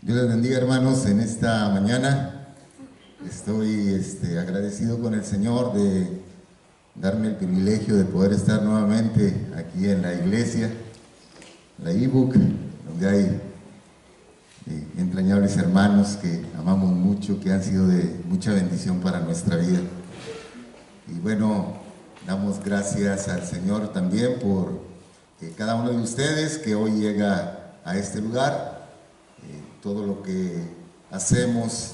Dios les bendiga, hermanos, en esta mañana. Estoy agradecido con el Señor de darme el privilegio de poder estar nuevamente aquí en la iglesia, la ebook, donde hay entrañables hermanos que amamos mucho, que han sido de mucha bendición para nuestra vida. Y bueno, damos gracias al Señor también por cada uno de ustedes que hoy llega a este lugar. Todo lo que hacemos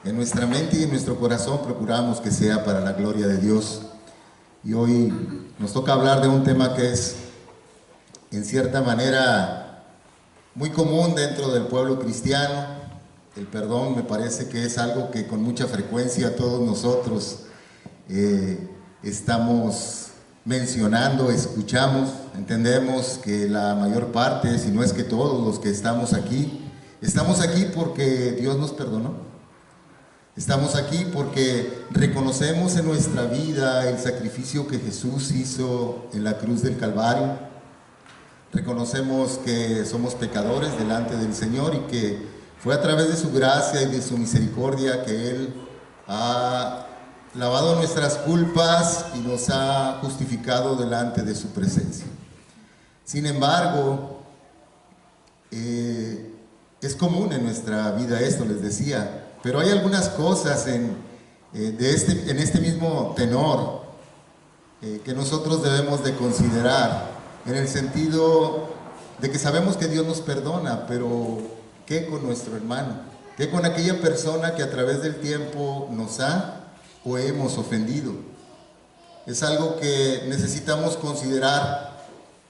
en nuestra mente y en nuestro corazón procuramos que sea para la gloria de Dios. Y hoy nos toca hablar de un tema que es, en cierta manera, muy común dentro del pueblo cristiano. El perdón me parece que es algo que con mucha frecuencia todos nosotros estamos mencionando, escuchamos, entendemos que la mayor parte, si no es que todos los que estamos aquí porque Dios nos perdonó. Estamos aquí porque reconocemos en nuestra vida el sacrificio que Jesús hizo en la cruz del Calvario. Reconocemos que somos pecadores delante del Señor y que fue a través de su gracia y de su misericordia que Él ha lavado nuestras culpas y nos ha justificado delante de su presencia. Sin embargo, es común en nuestra vida esto, les decía, pero hay algunas cosas en este mismo tenor que nosotros debemos de considerar, en el sentido de que sabemos que Dios nos perdona, pero ¿qué con nuestro hermano? ¿Qué con aquella persona que a través del tiempo nos ha o hemos ofendido? Es algo que necesitamos considerar,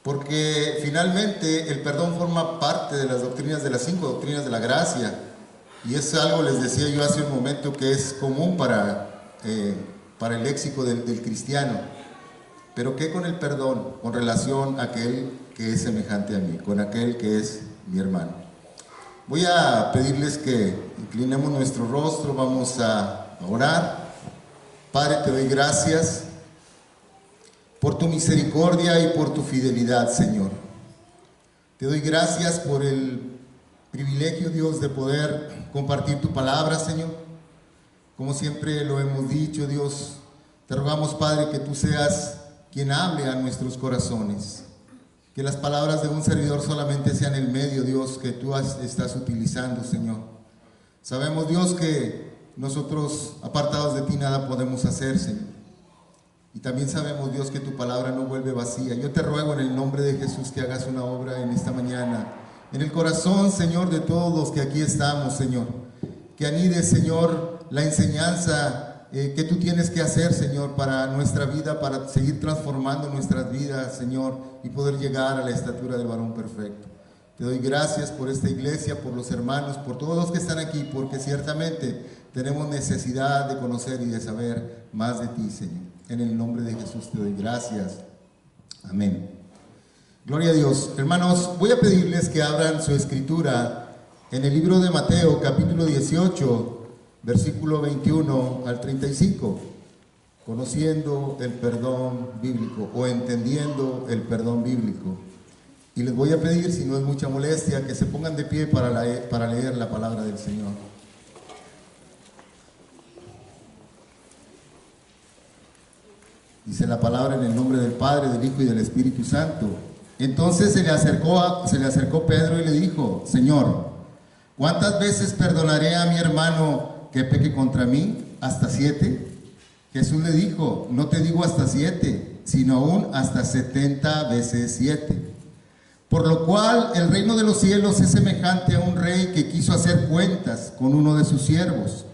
porque finalmente el perdón forma parte de las doctrinas, de las 5 doctrinas de la gracia, y es algo, les decía yo hace un momento, que es común para el léxico del cristiano. Pero ¿qué con el perdón con relación a aquel que es semejante a mí, con aquel que es mi hermano? Voy a pedirles que inclinemos nuestro rostro, vamos a orar. Padre, te doy gracias por tu misericordia y por tu fidelidad, Señor. Te doy gracias por el privilegio, Dios, de poder compartir tu palabra, Señor. Como siempre lo hemos dicho, Dios, te rogamos, Padre, que tú seas quien hable a nuestros corazones. Que las palabras de un servidor solamente sean el medio, Dios, que tú estás utilizando, Señor. Sabemos, Dios, que nosotros, apartados de ti, nada podemos hacer, Señor. Y también sabemos, Dios, que tu palabra no vuelve vacía. Yo te ruego en el nombre de Jesús que hagas una obra en esta mañana, en el corazón, Señor, de todos los que aquí estamos, Señor. Que anides, Señor, la enseñanza que tú tienes que hacer, Señor, para nuestra vida, para seguir transformando nuestras vidas, Señor, y poder llegar a la estatura del varón perfecto. Te doy gracias por esta iglesia, por los hermanos, por todos los que están aquí, porque ciertamente tenemos necesidad de conocer y de saber más de ti, Señor. En el nombre de Jesús te doy gracias. Amén. Gloria a Dios. Hermanos, voy a pedirles que abran su escritura en el libro de Mateo, capítulo 18, versículo 21 al 35. Conociendo el perdón bíblico o entendiendo el perdón bíblico. Y les voy a pedir, si no es mucha molestia, que se pongan de pie para leer la palabra del Señor. Dice la palabra en el nombre del Padre, del Hijo y del Espíritu Santo. Entonces se le acercó Pedro y le dijo: Señor, ¿cuántas veces perdonaré a mi hermano que peque contra mí? ¿Hasta 7? Jesús le dijo: no te digo hasta 7, sino aún hasta 70 veces 7. Por lo cual el reino de los cielos es semejante a un rey que quiso hacer cuentas con uno de sus siervos.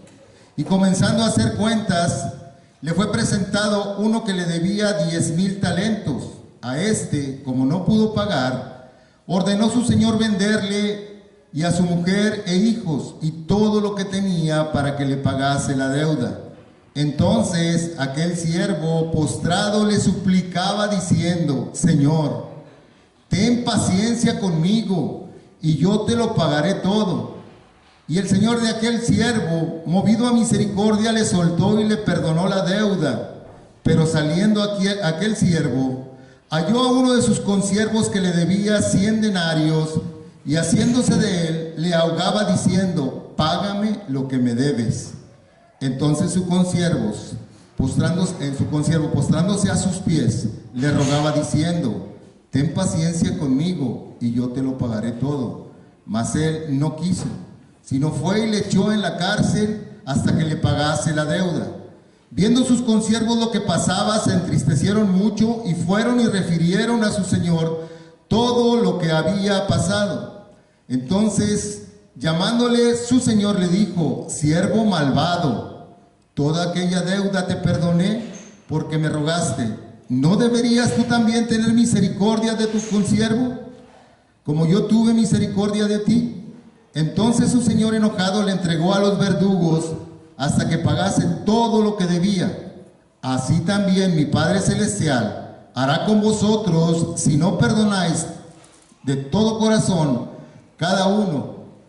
Y comenzando a hacer cuentas, le fue presentado uno que le debía 10,000 talentos. A este, como no pudo pagar, ordenó su señor venderle y a su mujer e hijos y todo lo que tenía para que le pagase la deuda. Entonces aquel siervo postrado le suplicaba diciendo: Señor, ten paciencia conmigo y yo te lo pagaré todo. Y el señor de aquel siervo, movido a misericordia, le soltó y le perdonó la deuda. Pero saliendo aquel siervo, halló a uno de sus consiervos que le debía 100 denarios y haciéndose de él, le ahogaba diciendo: págame lo que me debes. Entonces su consiervo, postrándose a sus pies, le rogaba diciendo: ten paciencia conmigo y yo te lo pagaré todo. Mas él no quiso, sino fue y le echó en la cárcel hasta que le pagase la deuda. Viendo sus consiervos lo que pasaba, se entristecieron mucho y fueron y refirieron a su señor todo lo que había pasado. Entonces, llamándole su señor, le dijo: siervo malvado, toda aquella deuda te perdoné porque me rogaste. ¿No deberías tú también tener misericordia de tu consiervo, como yo tuve misericordia de ti? Entonces su señor, enojado, le entregó a los verdugos hasta que pagase todo lo que debía. Así también mi Padre Celestial hará con vosotros si no perdonáis de todo corazón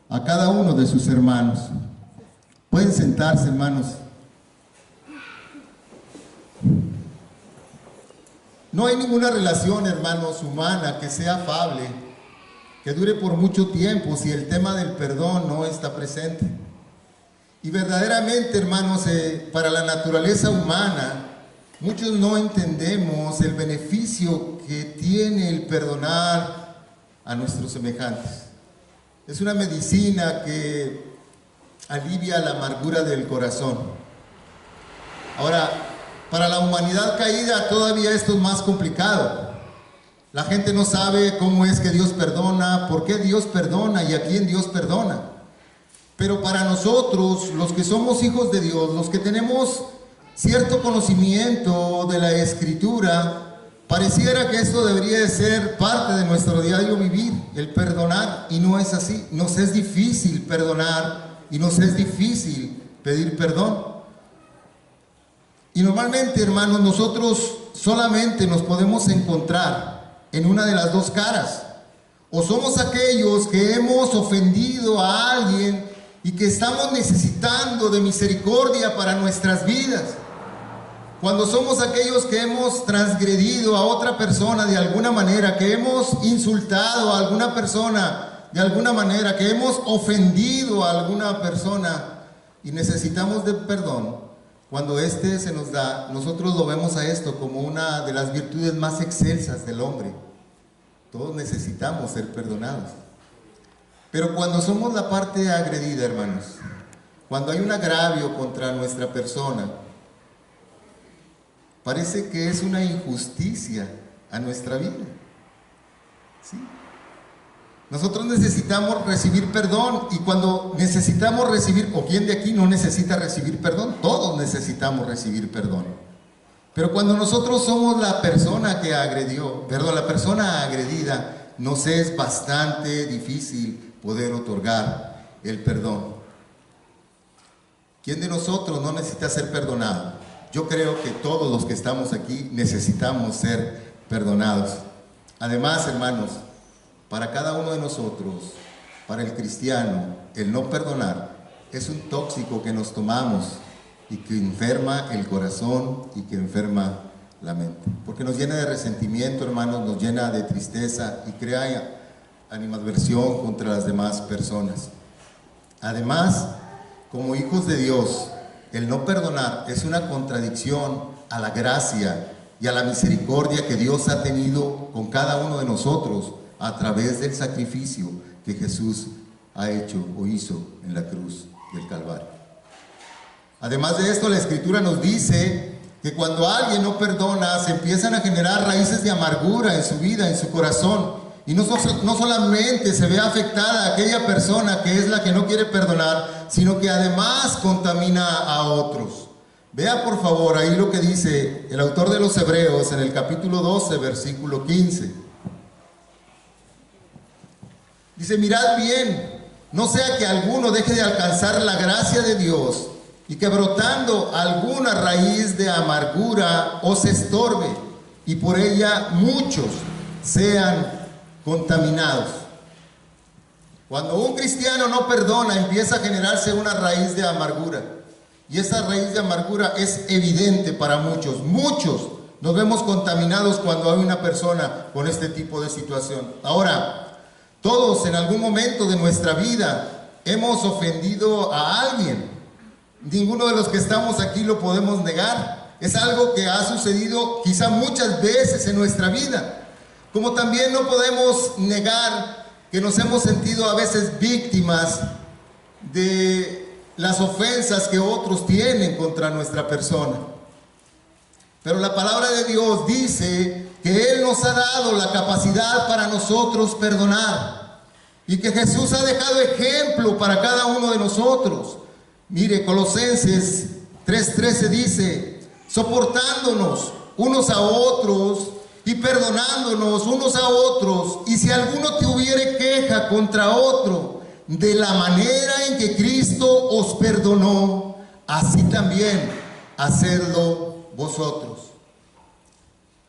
a cada uno de sus hermanos. Pueden sentarse, hermanos. No hay ninguna relación, hermanos, humana que sea afable, que dure por mucho tiempo, si el tema del perdón no está presente. Y verdaderamente, hermanos, para la naturaleza humana, muchos no entendemos el beneficio que tiene el perdonar a nuestros semejantes. Es una medicina que alivia la amargura del corazón. Ahora, para la humanidad caída todavía esto es más complicado. La gente no sabe cómo es que Dios perdona, por qué Dios perdona y a quién Dios perdona. Pero para nosotros, los que somos hijos de Dios, los que tenemos cierto conocimiento de la Escritura, pareciera que esto debería de ser parte de nuestro diario vivir, el perdonar, y no es así. Nos es difícil perdonar y nos es difícil pedir perdón. Y normalmente, hermanos, nosotros solamente nos podemos encontrar en una de las dos caras. O somos aquellos que hemos ofendido a alguien y que estamos necesitando de misericordia para nuestras vidas. Cuando somos aquellos que hemos transgredido a otra persona de alguna manera, que hemos insultado a alguna persona de alguna manera, que hemos ofendido a alguna persona y necesitamos de perdón. Cuando este se nos da, nosotros lo vemos a esto como una de las virtudes más excelsas del hombre. Todos necesitamos ser perdonados. Pero cuando somos la parte agredida, hermanos, cuando hay un agravio contra nuestra persona, parece que es una injusticia a nuestra vida. ¿Sí? Nosotros necesitamos recibir perdón, y cuando necesitamos recibir, o quién de aquí no necesita recibir perdón, todos necesitamos recibir perdón. Pero cuando nosotros somos la persona que agredió, la persona agredida, nos es bastante difícil poder otorgar el perdón. ¿Quién de nosotros no necesita ser perdonado? Yo creo que todos los que estamos aquí necesitamos ser perdonados. Además, hermanos, para cada uno de nosotros, para el cristiano, el no perdonar es un tóxico que nos tomamos y que enferma el corazón y que enferma la mente. Porque nos llena de resentimiento, hermanos, nos llena de tristeza y crea animadversión contra las demás personas. Además, como hijos de Dios, el no perdonar es una contradicción a la gracia y a la misericordia que Dios ha tenido con cada uno de nosotros a través del sacrificio que Jesús ha hecho o hizo en la cruz del Calvario. Además de esto, la Escritura nos dice que cuando alguien no perdona, se empiezan a generar raíces de amargura en su vida, en su corazón, y no solamente se ve afectada aquella persona que es la que no quiere perdonar, sino que además contamina a otros. Vea por favor ahí lo que dice el autor de los Hebreos en el capítulo 12, versículo 15. Dice: mirad bien, no sea que alguno deje de alcanzar la gracia de Dios y que brotando alguna raíz de amargura os estorbe y por ella muchos sean contaminados. Cuando un cristiano no perdona, empieza a generarse una raíz de amargura, y esa raíz de amargura es evidente para muchos. Muchos nos vemos contaminados cuando hay una persona con este tipo de situación. Ahora, Todos en algún momento de nuestra vida hemos ofendido a alguien. Ninguno de los que estamos aquí lo podemos negar. Es algo que ha sucedido quizá muchas veces en nuestra vida. Como también no podemos negar que nos hemos sentido a veces víctimas de las ofensas que otros tienen contra nuestra persona. Pero la palabra de Dios dice que Él nos ha dado la capacidad para nosotros perdonar y que Jesús ha dejado ejemplo para cada uno de nosotros. Mire, Colosenses 3:13 dice: soportándonos unos a otros y perdonándonos unos a otros, y si alguno tuviere queja contra otro, de la manera en que Cristo os perdonó, así también hacedlo vosotros.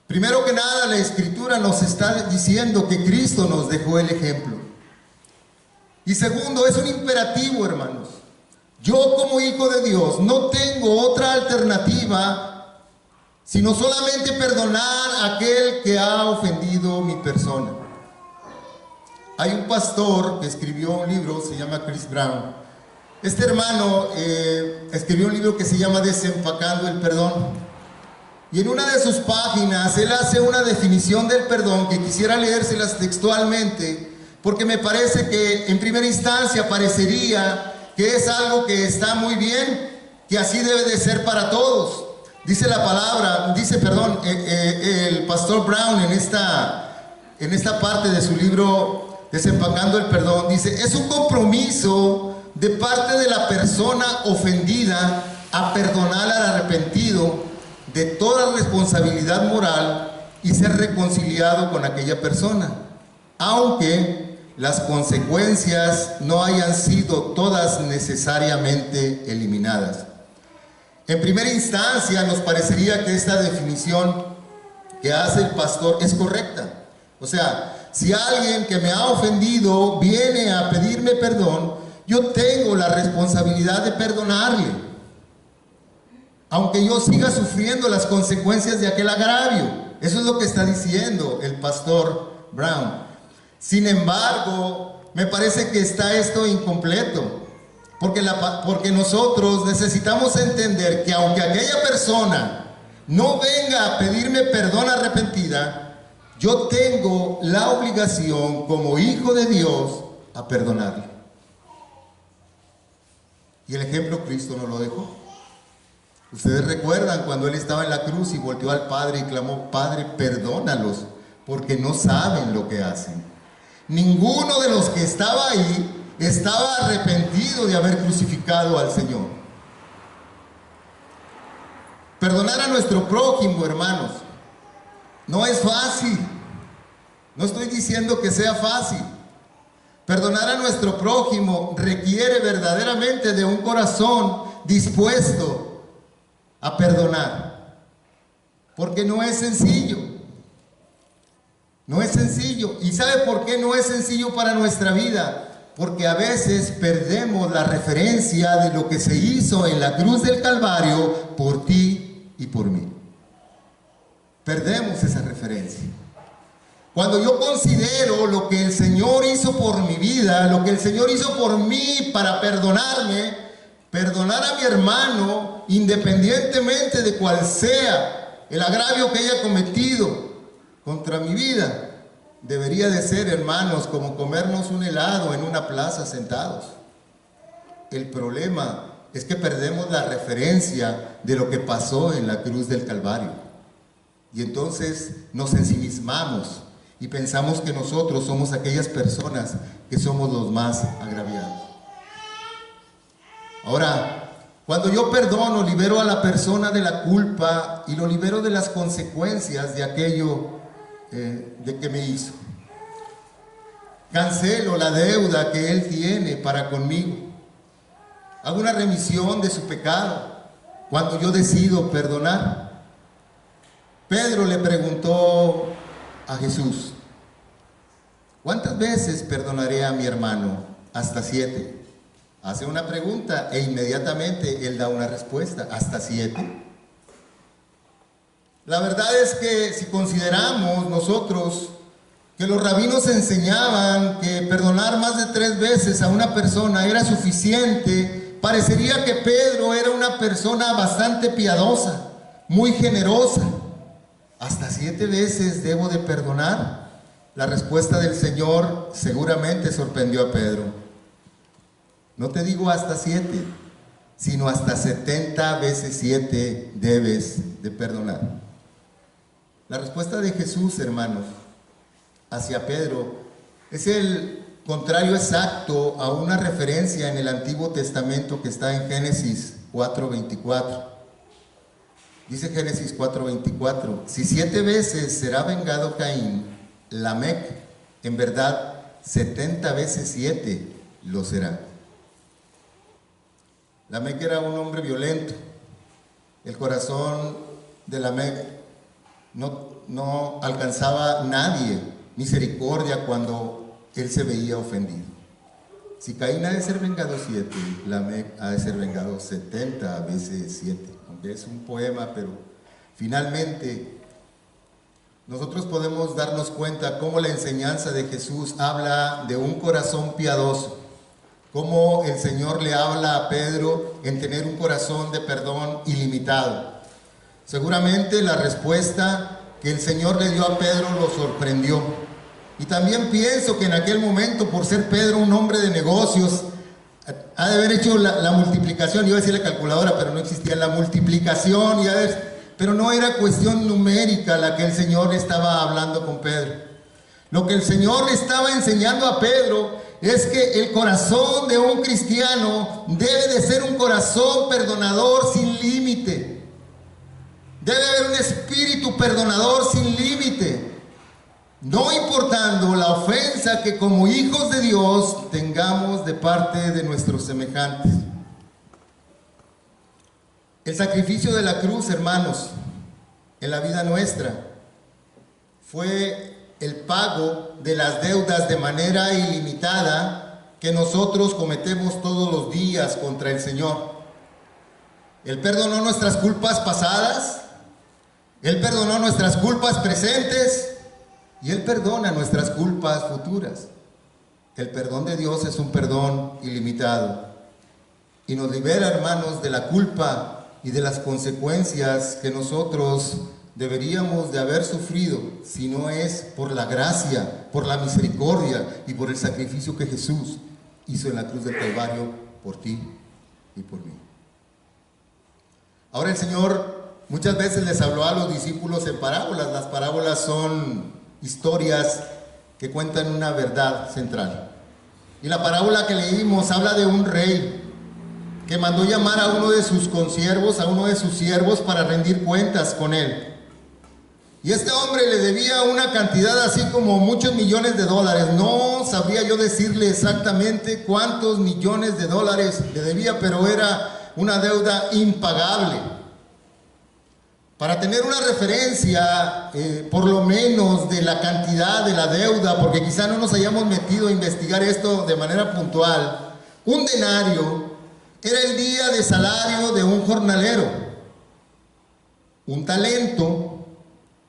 Primero que nada, la Escritura nos está diciendo que Cristo nos dejó el ejemplo. Y segundo, es un imperativo, hermanos. Yo como hijo de Dios no tengo otra alternativa sino solamente perdonar a aquel que ha ofendido mi persona. Hay un pastor que escribió un libro, se llama Chris Brown. Este hermano escribió un libro que se llama Desempacando el Perdón. Y en una de sus páginas él hace una definición del perdón que quisiera leérselas textualmente, porque me parece que en primera instancia parecería que es algo que está muy bien, que así debe de ser para todos. Dice la palabra, el pastor Brown en esta parte de su libro Desempacando el Perdón, dice: es un compromiso de parte de la persona ofendida a perdonar al arrepentido de toda responsabilidad moral y ser reconciliado con aquella persona, aunque las consecuencias no hayan sido todas necesariamente eliminadas. En primera instancia nos parecería que esta definición que hace el pastor es correcta. O sea, si alguien que me ha ofendido viene a pedirme perdón, yo tengo la responsabilidad de perdonarle, aunque yo siga sufriendo las consecuencias de aquel agravio. Eso es lo que está diciendo el pastor Brown. Sin embargo, me parece que está esto incompleto. Porque nosotros necesitamos entender que aunque aquella persona no venga a pedirme perdón arrepentida, yo tengo la obligación como hijo de Dios a perdonarle. Y el ejemplo Cristo nos lo dejó. Ustedes recuerdan cuando Él estaba en la cruz y volteó al Padre y clamó: Padre, perdónalos, porque no saben lo que hacen. Ninguno de los que estaba ahí estaba arrepentido de haber crucificado al Señor. Perdonar a nuestro prójimo, hermanos, no es fácil. No estoy diciendo que sea fácil. Perdonar a nuestro prójimo requiere verdaderamente de un corazón dispuesto a perdonar, porque no es sencillo. No es sencillo. ¿Y sabe por qué no es sencillo para nuestra vida? Porque a veces perdemos la referencia de lo que se hizo en la cruz del Calvario por ti y por mí. Perdemos esa referencia. Cuando yo considero lo que el Señor hizo por mi vida, lo que el Señor hizo por mí para perdonarme, perdonar a mi hermano, independientemente de cuál sea el agravio que haya cometido contra mi vida, debería de ser, hermanos, como comernos un helado en una plaza sentados. El problema es que perdemos la referencia de lo que pasó en la cruz del Calvario. Y entonces nos ensimismamos y pensamos que nosotros somos aquellas personas que somos los más agraviados. Ahora, cuando yo perdono, libero a la persona de la culpa y lo libero de las consecuencias de aquello de que me hizo. Cancelo la deuda que él tiene para conmigo. Hago una remisión de su pecado cuando yo decido perdonar. Pedro le preguntó a Jesús: ¿cuántas veces perdonaré a mi hermano? Hasta 7. Hace una pregunta e inmediatamente él da una respuesta: ¿hasta 7? La verdad es que si consideramos nosotros que los rabinos enseñaban que perdonar más de 3 veces a una persona era suficiente, parecería que Pedro era una persona bastante piadosa, muy generosa. ¿Hasta 7 veces debo de perdonar? La respuesta del Señor seguramente sorprendió a Pedro. No te digo hasta 7, sino hasta 70 veces 7 debes de perdonar. La respuesta de Jesús, hermanos, hacia Pedro es el contrario exacto a una referencia en el Antiguo Testamento que está en Génesis 4:24. Dice Génesis 4:24: si 7 veces será vengado Caín, Lamec en verdad 70 veces 7 lo será. Lamec era un hombre violento. El corazón de Lamec no alcanzaba nadie misericordia cuando él se veía ofendido. Si Caín ha de ser vengado 7, Lamec ha de ser vengado 70 veces 7. Aunque es un poema, pero finalmente nosotros podemos darnos cuenta cómo la enseñanza de Jesús habla de un corazón piadoso, cómo el Señor le habla a Pedro en tener un corazón de perdón ilimitado. Seguramente la respuesta que el Señor le dio a Pedro lo sorprendió. Y también pienso que en aquel momento, por ser Pedro un hombre de negocios, ha de haber hecho la multiplicación, iba a decir la calculadora, pero no existía la multiplicación, pero no era cuestión numérica la que el Señor estaba hablando con Pedro. Lo que el Señor le estaba enseñando a Pedro es que el corazón de un cristiano debe de ser un corazón perdonador sin límite. Debe haber un espíritu perdonador sin límite, no importando la ofensa que como hijos de Dios tengamos de parte de nuestros semejantes. El sacrificio de la cruz, hermanos, en la vida nuestra, fue el pago de las deudas de manera ilimitada que nosotros cometemos todos los días contra el Señor. Él perdonó nuestras culpas pasadas, Él perdonó nuestras culpas presentes y Él perdona nuestras culpas futuras. El perdón de Dios es un perdón ilimitado y nos libera, hermanos, de la culpa y de las consecuencias que nosotros deberíamos de haber sufrido si no es por la gracia, por la misericordia y por el sacrificio que Jesús hizo en la cruz del Calvario por ti y por mí. Ahora el Señor muchas veces les habló a los discípulos en parábolas. Las parábolas son historias que cuentan una verdad central. Y la parábola que leímos habla de un rey que mandó llamar a uno de sus consiervos, a uno de sus siervos, para rendir cuentas con él. Y este hombre le debía una cantidad así como muchos millones de dólares. No sabría yo decirle exactamente cuántos millones de dólares le debía, pero era una deuda impagable. Para tener una referencia, por lo menos, de la cantidad de la deuda, porque quizá no nos hayamos metido a investigar esto de manera puntual, un denario era el día de salario de un jornalero. Un talento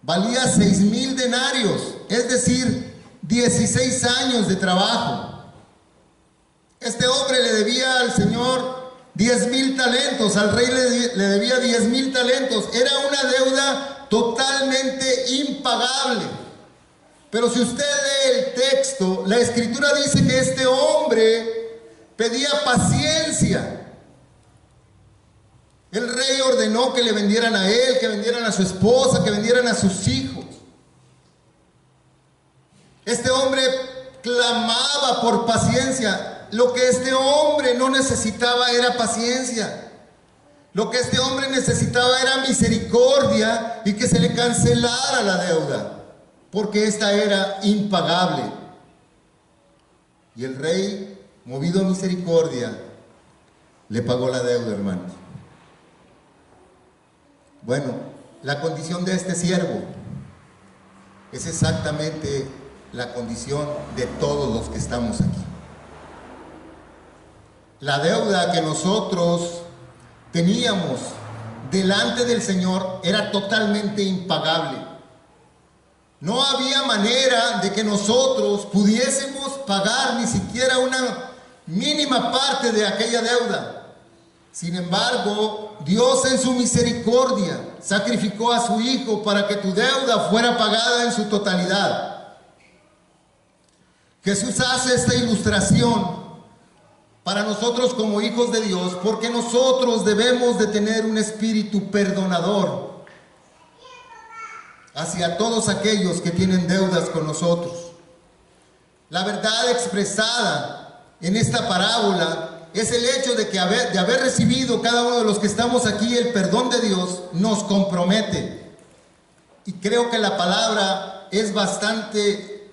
valía 6,000 denarios, es decir, 16 años de trabajo. Este hombre le debía al Señor 10,000 talentos, al rey le debía 10,000 talentos. Era una deuda totalmente impagable. Pero si usted lee el texto, la Escritura dice que este hombre pedía paciencia. El rey ordenó que le vendieran a él, que vendieran a su esposa, que vendieran a sus hijos. Este hombre clamaba por paciencia. Lo que este hombre no necesitaba era paciencia. Lo que este hombre necesitaba era misericordia y que se le cancelara la deuda, porque esta era impagable. Y el rey, movido a misericordia, le pagó la deuda, hermanos. Bueno, la condición de este siervo es exactamente la condición de todos los que estamos aquí. La deuda que nosotros teníamos delante del Señor era totalmente impagable. No había manera de que nosotros pudiésemos pagar ni siquiera una mínima parte de aquella deuda. Sin embargo, Dios en su misericordia sacrificó a su Hijo para que tu deuda fuera pagada en su totalidad. Jesús hace esta ilustración para nosotros como hijos de Dios, porque nosotros debemos de tener un espíritu perdonador hacia todos aquellos que tienen deudas con nosotros. La verdad expresada en esta parábola es el hecho de que de haber recibido cada uno de los que estamos aquí el perdón de Dios, nos compromete. Y creo que la palabra es bastante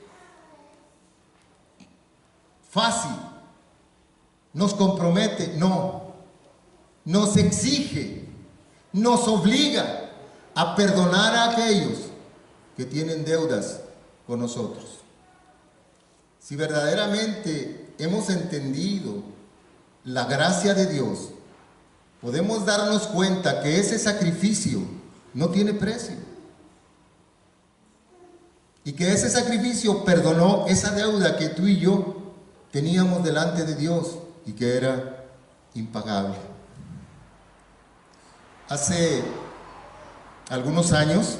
fácil. Nos compromete, no. Nos exige, nos obliga a perdonar a aquellos que tienen deudas con nosotros. Si verdaderamente hemos entendido la gracia de Dios, podemos darnos cuenta que ese sacrificio no tiene precio. Y que ese sacrificio perdonó esa deuda que tú y yo teníamos delante de Dios y que era impagable. Hace algunos años,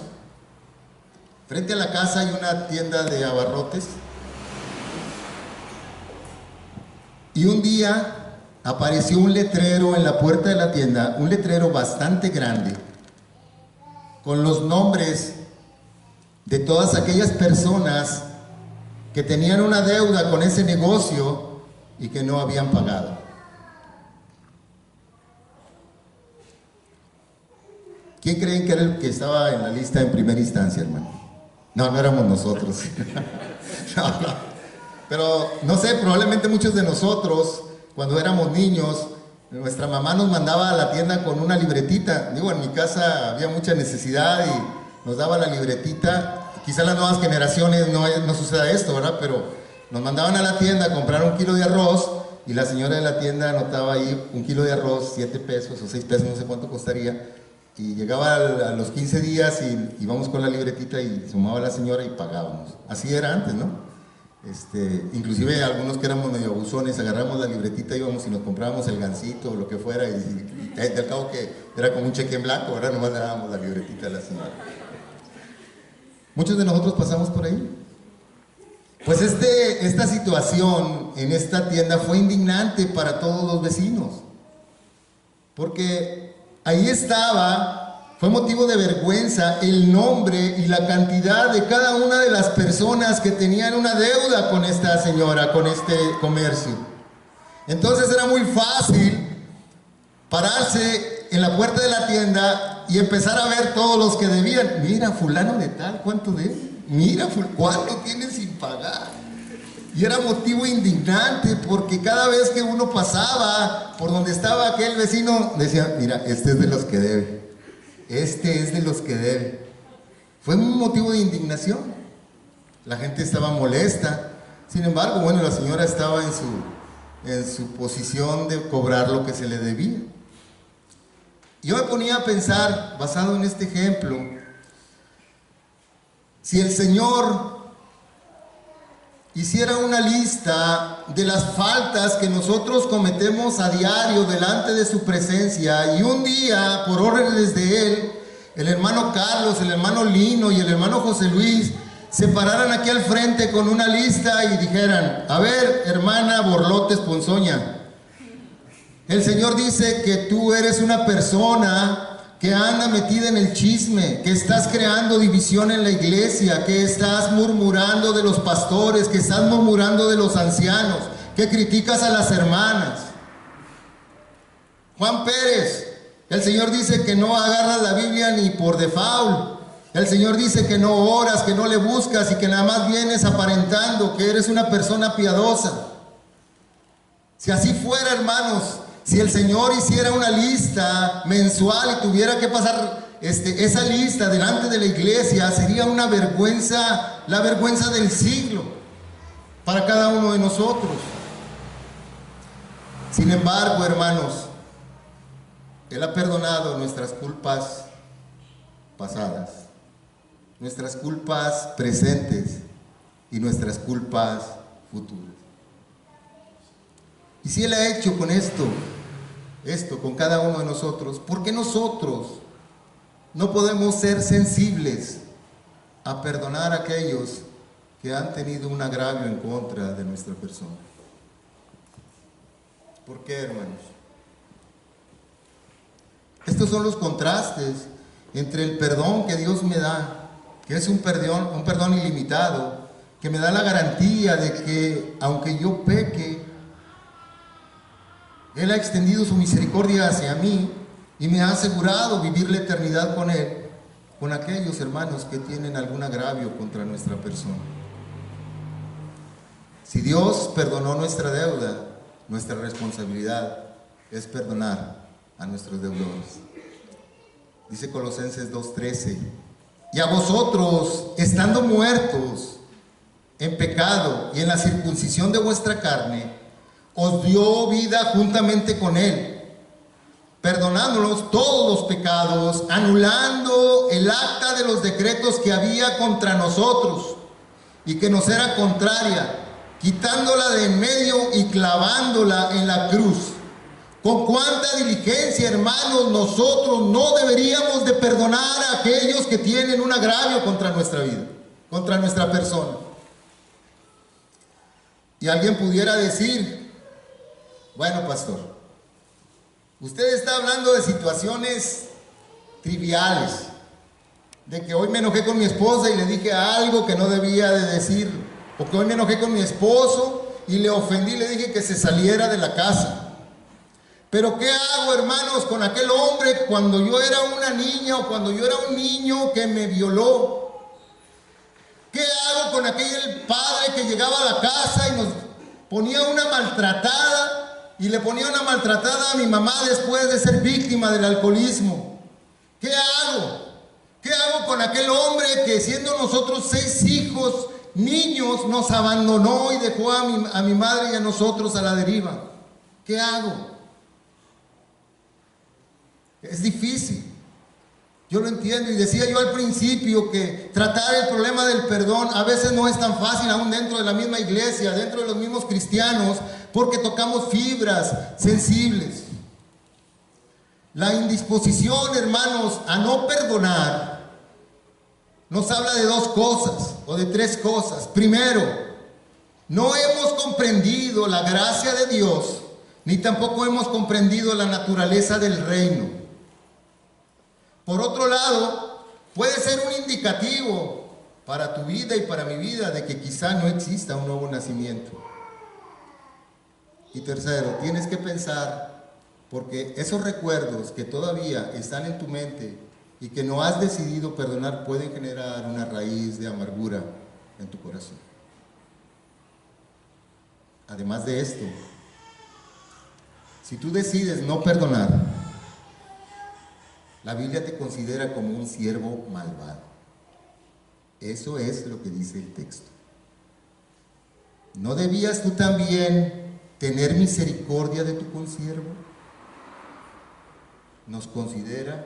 frente a la casa hay una tienda de abarrotes. Y un día apareció un letrero en la puerta de la tienda, un letrero bastante grande, con los nombres de todas aquellas personas que tenían una deuda con ese negocio y que no habían pagado. ¿Quién creen que era el que estaba en la lista en primera instancia, hermano? No, no éramos nosotros. No. Pero no sé, probablemente muchos de nosotros, cuando éramos niños, nuestra mamá nos mandaba a la tienda con una libretita. Digo, en mi casa había mucha necesidad y nos daba la libretita. Quizá las nuevas generaciones no suceda esto, ¿verdad? Pero nos mandaban a la tienda a comprar 1 kilo de arroz y la señora de la tienda anotaba ahí 1 kilo de arroz, 7 pesos o 6 pesos, no sé cuánto costaría. Y llegaba a los 15 días y íbamos con la libretita y sumaba la señora y pagábamos. Así era antes, ¿no? Inclusive algunos que éramos medio abusones, agarramos la libretita, íbamos y nos comprábamos el gansito o lo que fuera, y al cabo que era como un cheque en blanco, ahora nomás le dábamos la libretita a la señora. Muchos de nosotros pasamos por ahí. Pues esta situación en esta tienda fue indignante para todos los vecinos, porque ahí estaba. Fue motivo de vergüenza el nombre y la cantidad de cada una de las personas que tenían una deuda con esta señora, con este comercio. Entonces era muy fácil pararse en la puerta de la tienda y empezar a ver todos los que debían. Mira, fulano de tal, ¿cuánto debe? Mira, ¿cuánto tiene sin pagar? Y era motivo indignante porque cada vez que uno pasaba por donde estaba aquel vecino, decía, mira, este es de los que debe. Este es de los que debe. Fue un motivo de indignación. La gente estaba molesta. Sin embargo, bueno, la señora estaba en su posición de cobrar lo que se le debía. Yo me ponía a pensar, basado en este ejemplo, si el Señor hiciera una lista de las faltas que nosotros cometemos a diario delante de su presencia, y un día, por órdenes de Él, el hermano Carlos, el hermano Lino y el hermano José Luis se pararan aquí al frente con una lista y dijeran, a ver, hermana Borlotes Ponzoña, el Señor dice que tú eres una persona que anda metida en el chisme, que estás creando división en la iglesia, que estás murmurando de los pastores, que estás murmurando de los ancianos, que criticas a las hermanas. Juan Pérez, el Señor dice que no agarras la Biblia ni por default. El Señor dice que no oras, que no le buscas y que nada más vienes aparentando que eres una persona piadosa. Si así fuera, hermanos, si el Señor hiciera una lista mensual y tuviera que pasar esa lista delante de la iglesia, sería una vergüenza, la vergüenza del siglo para cada uno de nosotros. Sin embargo, hermanos, Él ha perdonado nuestras culpas pasadas. nuestras culpas presentes y nuestras culpas futuras. Y si Él ha hecho con esto con cada uno de nosotros, ¿por qué nosotros no podemos ser sensibles a perdonar a aquellos que han tenido un agravio en contra de nuestra persona? ¿Por qué, hermanos? Estos son los contrastes entre el perdón que Dios me da, que es un perdón ilimitado, que me da la garantía de que aunque yo peque, Él ha extendido su misericordia hacia mí y me ha asegurado vivir la eternidad con Él, con aquellos hermanos que tienen algún agravio contra nuestra persona. Si Dios perdonó nuestra deuda, nuestra responsabilidad es perdonar a nuestros deudores. Dice Colosenses 2:13, y a vosotros, estando muertos en pecado y en la circuncisión de vuestra carne, os dio vida juntamente con Él, perdonándonos todos los pecados, anulando el acta de los decretos que había contra nosotros y que nos era contraria, quitándola de en medio y clavándola en la cruz. Con cuánta diligencia, hermanos, nosotros no deberíamos de perdonar a aquellos que tienen un agravio contra nuestra vida, contra nuestra persona. Y alguien pudiera decir, bueno, pastor, usted está hablando de situaciones triviales, de que hoy me enojé con mi esposa y le dije algo que no debía de decir, o que hoy me enojé con mi esposo y le ofendí y le dije que se saliera de la casa. Pero ¿qué hago, hermanos, con aquel hombre cuando yo era una niña o cuando yo era un niño que me violó? ¿Qué hago con aquel padre que llegaba a la casa y nos ponía una maltratada? Y le ponía una maltratada a mi mamá después de ser víctima del alcoholismo. ¿Qué hago? ¿Qué hago con aquel hombre que, siendo nosotros 6 hijos, niños, nos abandonó y dejó a mi madre y a nosotros a la deriva? ¿Qué hago? Es difícil. Yo lo entiendo, y decía yo al principio que tratar el problema del perdón a veces no es tan fácil, aún dentro de la misma iglesia, dentro de los mismos cristianos, porque tocamos fibras sensibles. La indisposición, hermanos, a no perdonar nos habla de 2 cosas o de 3 cosas. Primero, no hemos comprendido la gracia de Dios, ni tampoco hemos comprendido la naturaleza del reino. Por otro lado, puede ser un indicativo para tu vida y para mi vida de que quizá no exista un nuevo nacimiento. Y tercero, tienes que pensar, porque esos recuerdos que todavía están en tu mente y que no has decidido perdonar pueden generar una raíz de amargura en tu corazón. Además de esto, si tú decides no perdonar, la Biblia te considera como un siervo malvado. Eso es lo que dice el texto. ¿No debías tú también tener misericordia de tu consiervo? Nos considera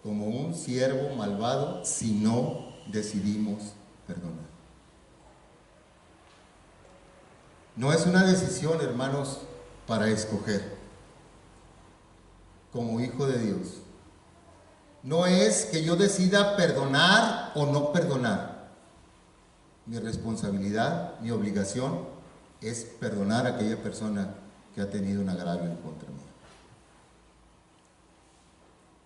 como un siervo malvado si no decidimos perdonar. No es una decisión, hermanos, para escoger. Como hijo de Dios, no es que yo decida perdonar o no perdonar. Mi responsabilidad, mi obligación es perdonar a aquella persona que ha tenido un agravio en contra mía.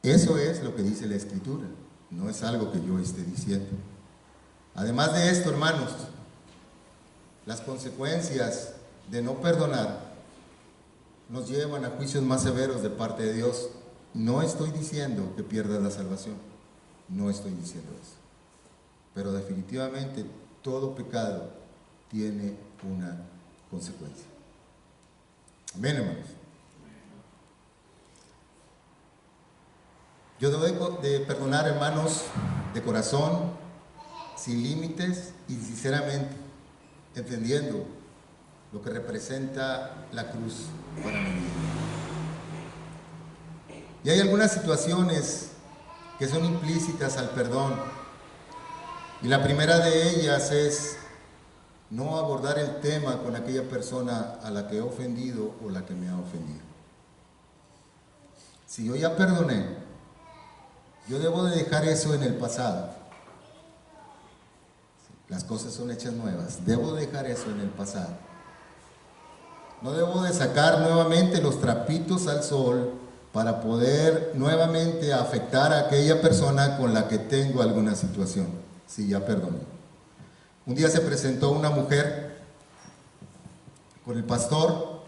Eso es lo que dice la Escritura, no es algo que yo esté diciendo. Además de esto, hermanos, las consecuencias de no perdonar nos llevan a juicios más severos de parte de Dios. No estoy diciendo que pierdas la salvación, no estoy diciendo eso, pero definitivamente todo pecado tiene una consecuencia. Amén, hermanos. Yo debo de perdonar, hermanos, de corazón, sin límites y sinceramente, entendiendo lo que representa la cruz para mí. Y hay algunas situaciones que son implícitas al perdón. Y la primera de ellas es no abordar el tema con aquella persona a la que he ofendido o la que me ha ofendido. Si yo ya perdoné, yo debo de dejar eso en el pasado. Las cosas son hechas nuevas. Debo dejar eso en el pasado. No debo de sacar nuevamente los trapitos al sol para poder nuevamente afectar a aquella persona con la que tengo alguna situación. Si ya perdoné. Un día se presentó una mujer con el pastor,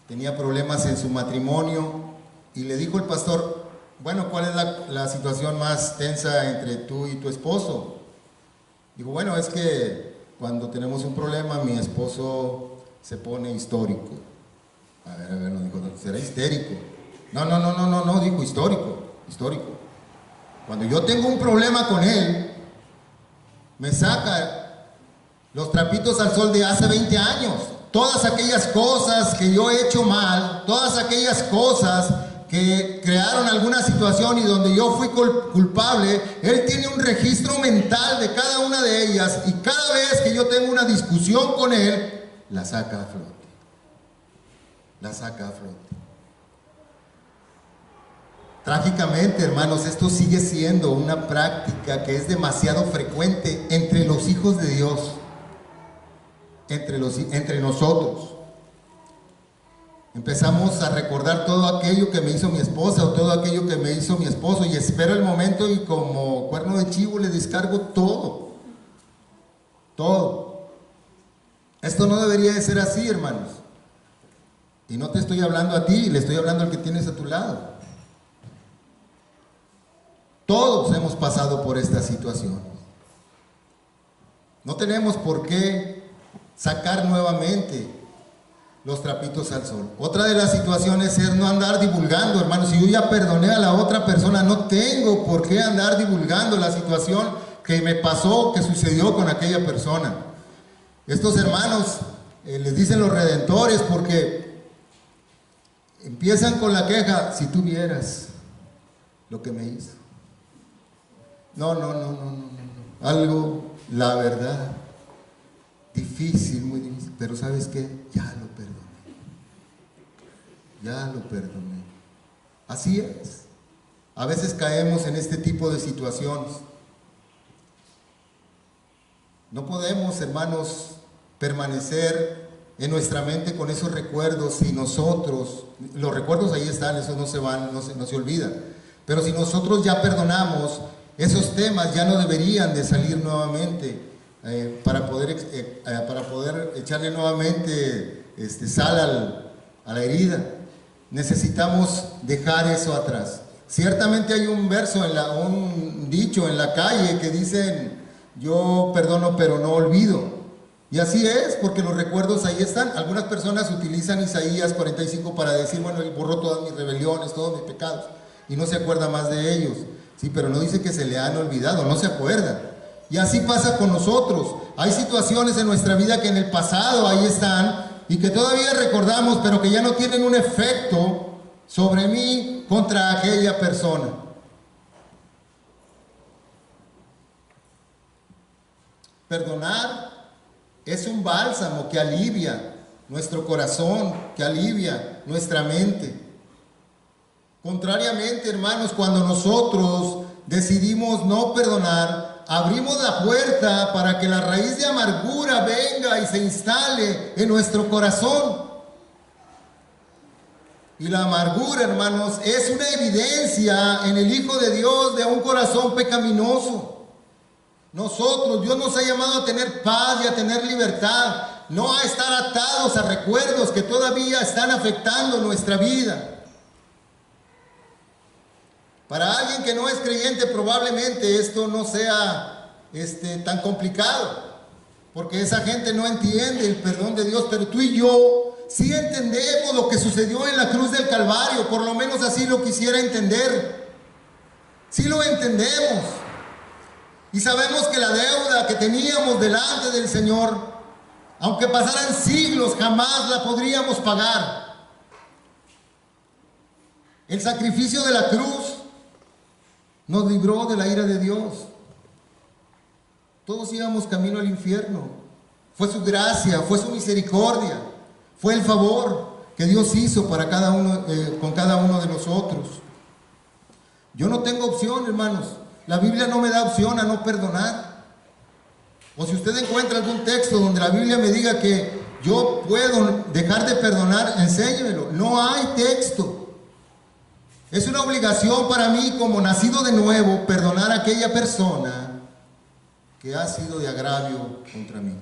tenía problemas en su matrimonio y le dijo el pastor: bueno, ¿cuál es la situación más tensa entre tú y tu esposo? Digo, bueno, es que cuando tenemos un problema mi esposo se pone histórico. A ver, no dijo, será histérico. No, dijo histórico. Cuando yo tengo un problema con él, me saca los trapitos al sol de hace 20 años. Todas aquellas cosas que yo he hecho mal, todas aquellas cosas que crearon alguna situación y donde yo fui culpable, él tiene un registro mental de cada una de ellas y cada vez que yo tengo una discusión con él, la saca a flote. Trágicamente, hermanos, esto sigue siendo una práctica que es demasiado frecuente entre los hijos de Dios, entre nosotros. Empezamos a recordar todo aquello que me hizo mi esposa o todo aquello que me hizo mi esposo y espero el momento y como cuerno de chivo le descargo todo. Esto no debería de ser así, hermanos. Y no te estoy hablando a ti, le estoy hablando al que tienes a tu lado. Todos hemos pasado por esta situación. No tenemos por qué sacar nuevamente los trapitos al sol. Otra de las situaciones es no andar divulgando, hermanos. Si yo ya perdoné a la otra persona, no tengo por qué andar divulgando la situación que me pasó, que sucedió con aquella persona. Estos hermanos les dicen los redentores porque empiezan con la queja: si tú vieras lo que me hizo. No. Algo, la verdad, difícil, muy difícil. Pero ¿sabes qué? Ya lo perdoné. Así es. A veces caemos en este tipo de situaciones. No podemos, hermanos, permanecer en nuestra mente con esos recuerdos si nosotros, los recuerdos ahí están, esos no se van, no se olvidan. Pero si nosotros ya perdonamos, esos temas ya no deberían de salir nuevamente para poder echarle nuevamente sal a la herida. Necesitamos dejar eso atrás. Ciertamente hay un verso, un dicho en la calle que dicen: yo perdono pero no olvido. Y así es, porque los recuerdos ahí están. Algunas personas utilizan Isaías 45 para decir: bueno, él borró todas mis rebeliones, todos mis pecados, y no se acuerda más de ellos. Sí, pero no dice que se le han olvidado, no se acuerda. Y así pasa con nosotros. Hay situaciones en nuestra vida que en el pasado ahí están y que todavía recordamos, pero que ya no tienen un efecto sobre mí contra aquella persona. Perdonar es un bálsamo que alivia nuestro corazón, que alivia nuestra mente. Contrariamente, hermanos, cuando nosotros decidimos no perdonar, abrimos la puerta para que la raíz de amargura venga y se instale en nuestro corazón. Y la amargura, hermanos, es una evidencia en el Hijo de Dios de un corazón pecaminoso. Dios nos ha llamado a tener paz y a tener libertad, no a estar atados a recuerdos que todavía están afectando nuestra vida. Para alguien que no es creyente, probablemente esto no sea tan complicado, porque esa gente no entiende el perdón de Dios, pero tú y yo sí entendemos lo que sucedió en la cruz del Calvario, por lo menos así lo quisiera entender. Sí lo entendemos. Y sabemos que la deuda que teníamos delante del Señor, aunque pasaran siglos, jamás la podríamos pagar. El sacrificio de la cruz nos libró de la ira de Dios. Todos íbamos camino al infierno. Fue su gracia, fue su misericordia, fue el favor que Dios hizo para cada uno, con cada uno de nosotros. Yo no tengo opción, hermanos. La Biblia no me da opción a no perdonar. O si usted encuentra algún texto donde la Biblia me diga que yo puedo dejar de perdonar, enséñemelo. No hay texto. Es una obligación para mí, como nacido de nuevo, perdonar a aquella persona que ha sido de agravio contra mí.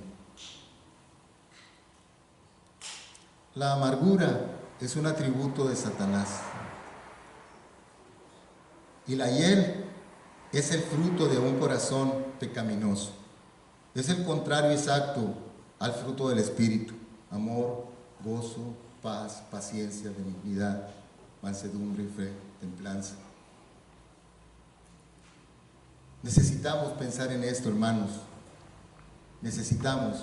La amargura es un atributo de Satanás. Y la hiel es el fruto de un corazón pecaminoso. Es el contrario exacto al fruto del Espíritu: amor, gozo, paz, paciencia, benignidad, mansedumbre, fe, templanza. Necesitamos pensar en esto, hermanos. Necesitamos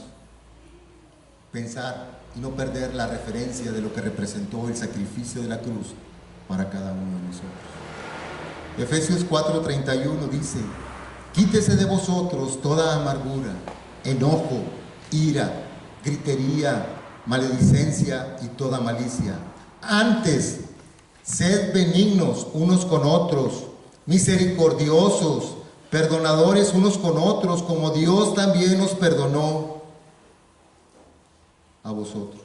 pensar y no perder la referencia de lo que representó el sacrificio de la cruz para cada uno de nosotros. Efesios 4:31 dice: quítese de vosotros toda amargura, enojo, ira, gritería, maledicencia y toda malicia. Antes, sed benignos unos con otros, misericordiosos, perdonadores unos con otros, como Dios también os perdonó a vosotros.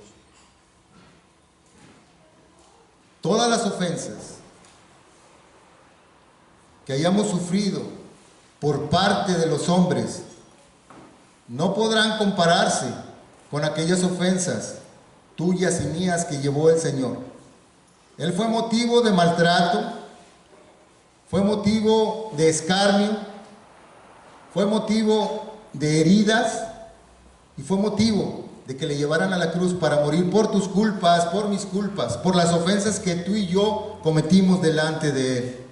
Todas las ofensas que hayamos sufrido por parte de los hombres no podrán compararse con aquellas ofensas tuyas y mías que llevó el Señor. Él fue motivo de maltrato, fue motivo de escarnio, fue motivo de heridas y fue motivo de que le llevaran a la cruz para morir por tus culpas, por mis culpas, por las ofensas que tú y yo cometimos delante de Él.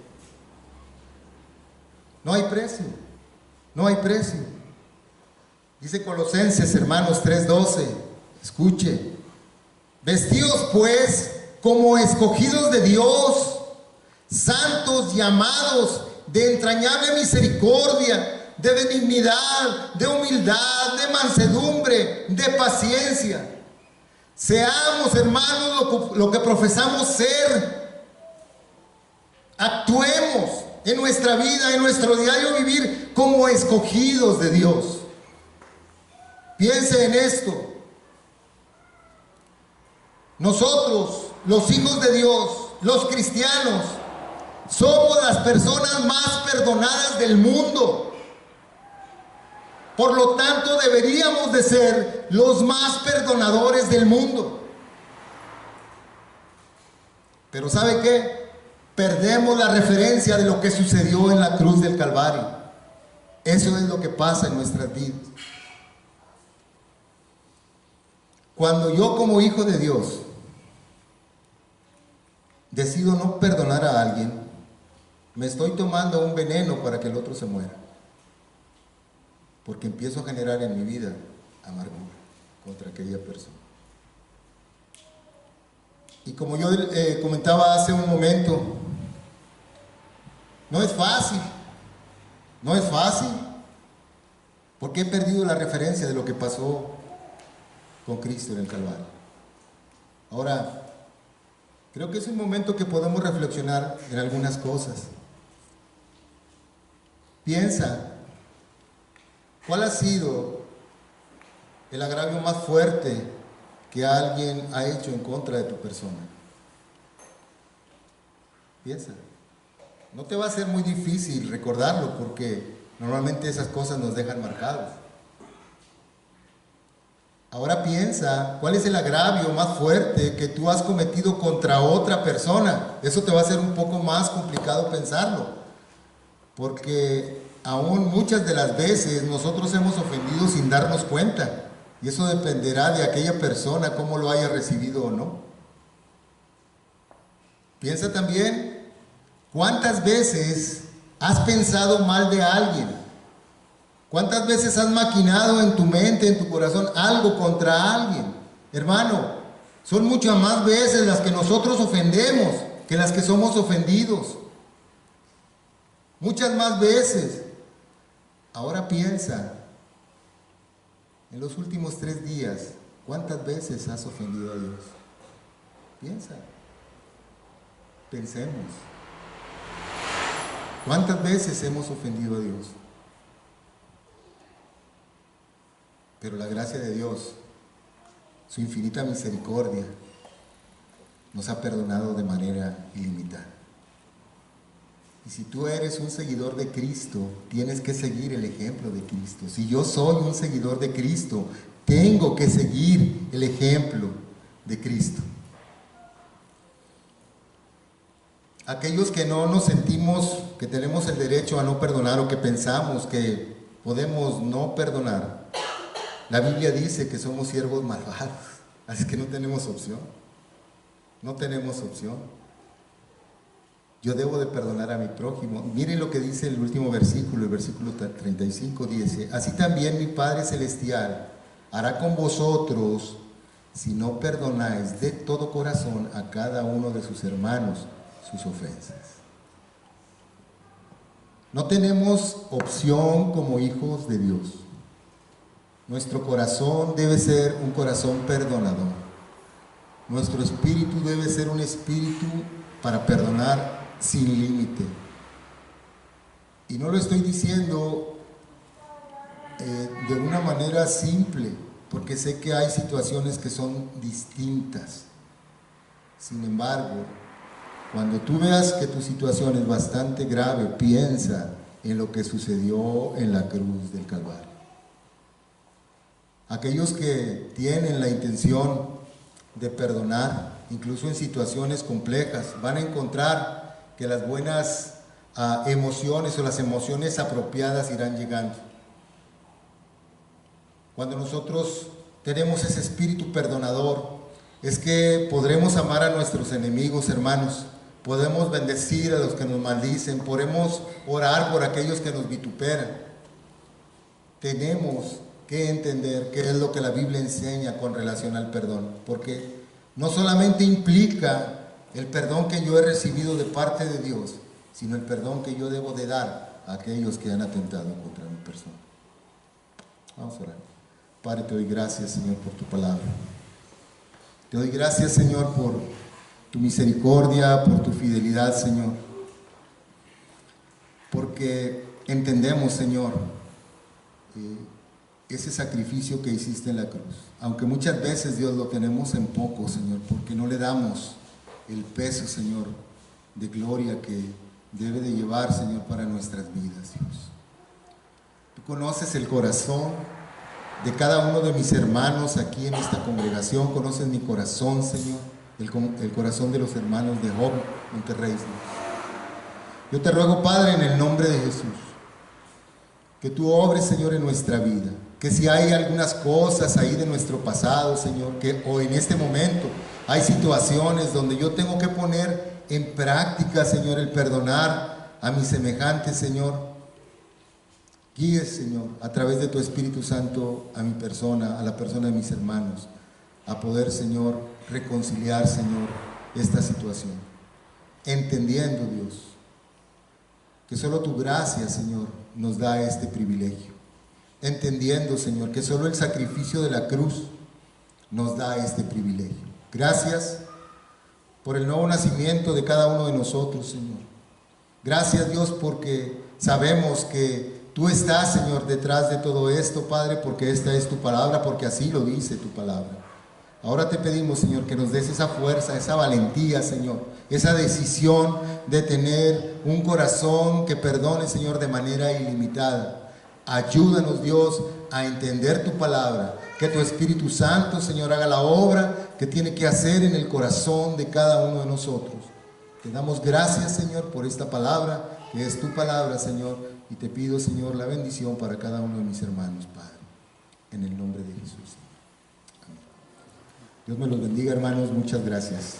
No hay precio, no hay precio. Dice Colosenses, hermanos, 3:12, escuche: vestíos pues como escogidos de Dios, santos y amados, de entrañable misericordia, de benignidad, de humildad, de mansedumbre, de paciencia. Seamos, hermanos, lo que profesamos ser. Actuemos en nuestra vida, en nuestro diario vivir, como escogidos de Dios. Piense en esto. Nosotros, los hijos de Dios, los cristianos, somos las personas más perdonadas del mundo. Por lo tanto, deberíamos de ser los más perdonadores del mundo. Pero ¿sabe qué? Perdemos la referencia de lo que sucedió en la cruz del Calvario. Eso es lo que pasa en nuestras vidas. Cuando yo, como hijo de Dios, decido no perdonar a alguien, me estoy tomando un veneno para que el otro se muera. Porque empiezo a generar en mi vida amargura contra aquella persona. Y como yo comentaba hace un momento, no es fácil, no es fácil, porque he perdido la referencia de lo que pasó con Cristo en el Calvario. Ahora, creo que es un momento que podemos reflexionar en algunas cosas. Piensa, ¿cuál ha sido el agravio más fuerte que alguien ha hecho en contra de tu persona? Piensa. No te va a ser muy difícil recordarlo, porque normalmente esas cosas nos dejan marcados. Ahora piensa, ¿cuál es el agravio más fuerte que tú has cometido contra otra persona? Eso te va a ser un poco más complicado pensarlo, porque aún muchas de las veces nosotros hemos ofendido sin darnos cuenta, y eso dependerá de aquella persona, cómo lo haya recibido o no. Piensa también, ¿cuántas veces has pensado mal de alguien? ¿Cuántas veces has maquinado en tu mente, en tu corazón, algo contra alguien? Hermano, son muchas más veces las que nosotros ofendemos que las que somos ofendidos. muchas más veces. Ahora piensa, en los últimos 3 días, ¿cuántas veces has ofendido a Dios? Piensa, pensemos. ¿Cuántas veces hemos ofendido a Dios? Pero la gracia de Dios, su infinita misericordia, nos ha perdonado de manera ilimitada. Y si tú eres un seguidor de Cristo, tienes que seguir el ejemplo de Cristo. Si yo soy un seguidor de Cristo, tengo que seguir el ejemplo de Cristo. Aquellos que no nos sentimos que tenemos el derecho a no perdonar o que pensamos que podemos no perdonar, la Biblia dice que somos siervos malvados, así que no tenemos opción. No tenemos opción. Yo debo de perdonar a mi prójimo. Miren lo que dice el último versículo, el versículo 35, dice: así también mi Padre Celestial hará con vosotros si no perdonáis de todo corazón a cada uno de sus hermanos sus ofensas. No tenemos opción como hijos de Dios. Nuestro corazón debe ser un corazón perdonador. Nuestro espíritu debe ser un espíritu para perdonar sin límite. Y no lo estoy diciendo de una manera simple, porque sé que hay situaciones que son distintas. Sin embargo, cuando tú veas que tu situación es bastante grave, piensa en lo que sucedió en la cruz del Calvario. Aquellos que tienen la intención de perdonar, incluso en situaciones complejas, van a encontrar que las buenas emociones o las emociones apropiadas irán llegando. Cuando nosotros tenemos ese espíritu perdonador, es que podremos amar a nuestros enemigos, hermanos. Podemos bendecir a los que nos maldicen, podemos orar por aquellos que nos vituperan. Tenemos que entender qué es lo que la Biblia enseña con relación al perdón, porque no solamente implica el perdón que yo he recibido de parte de Dios, sino el perdón que yo debo de dar a aquellos que han atentado contra mi persona. Vamos a orar. Padre, te doy gracias, Señor, por tu palabra. Te doy gracias, Señor, por tu misericordia, por tu fidelidad, Señor, porque entendemos, Señor, ese sacrificio que hiciste en la cruz, aunque muchas veces, Dios, lo tenemos en poco, Señor, porque no le damos el peso, Señor, de gloria que debe de llevar, Señor, para nuestras vidas, Dios. Tú conoces el corazón de cada uno de mis hermanos aquí en esta congregación, conoces mi corazón, Señor, el corazón de los hermanos de Job, Monterrey, Señor. Yo te ruego, Padre, en el nombre de Jesús, que tú obres, Señor, en nuestra vida, que si hay algunas cosas ahí de nuestro pasado, Señor, que o en este momento hay situaciones donde yo tengo que poner en práctica, Señor, el perdonar a mis semejantes, Señor, guíes, Señor, a través de tu Espíritu Santo a mi persona, a la persona de mis hermanos, a poder, Señor, reconciliar, Señor, esta situación, entendiendo, Dios, que solo tu gracia, Señor, nos da este privilegio, entendiendo, Señor, que solo el sacrificio de la cruz nos da este privilegio. Gracias por el nuevo nacimiento de cada uno de nosotros, Señor. Gracias, Dios, porque sabemos que tú estás, Señor, detrás de todo esto, Padre, porque esta es tu palabra, porque así lo dice tu palabra. Ahora te pedimos, Señor, que nos des esa fuerza, esa valentía, Señor, esa decisión de tener un corazón que perdone, Señor, de manera ilimitada. Ayúdanos, Dios, a entender tu palabra, que tu Espíritu Santo, Señor, haga la obra que tiene que hacer en el corazón de cada uno de nosotros. Te damos gracias, Señor, por esta palabra, que es tu palabra, Señor, y te pido, Señor, la bendición para cada uno de mis hermanos, Padre, en el nombre de Jesús. Amén. Dios me los bendiga, hermanos, muchas gracias.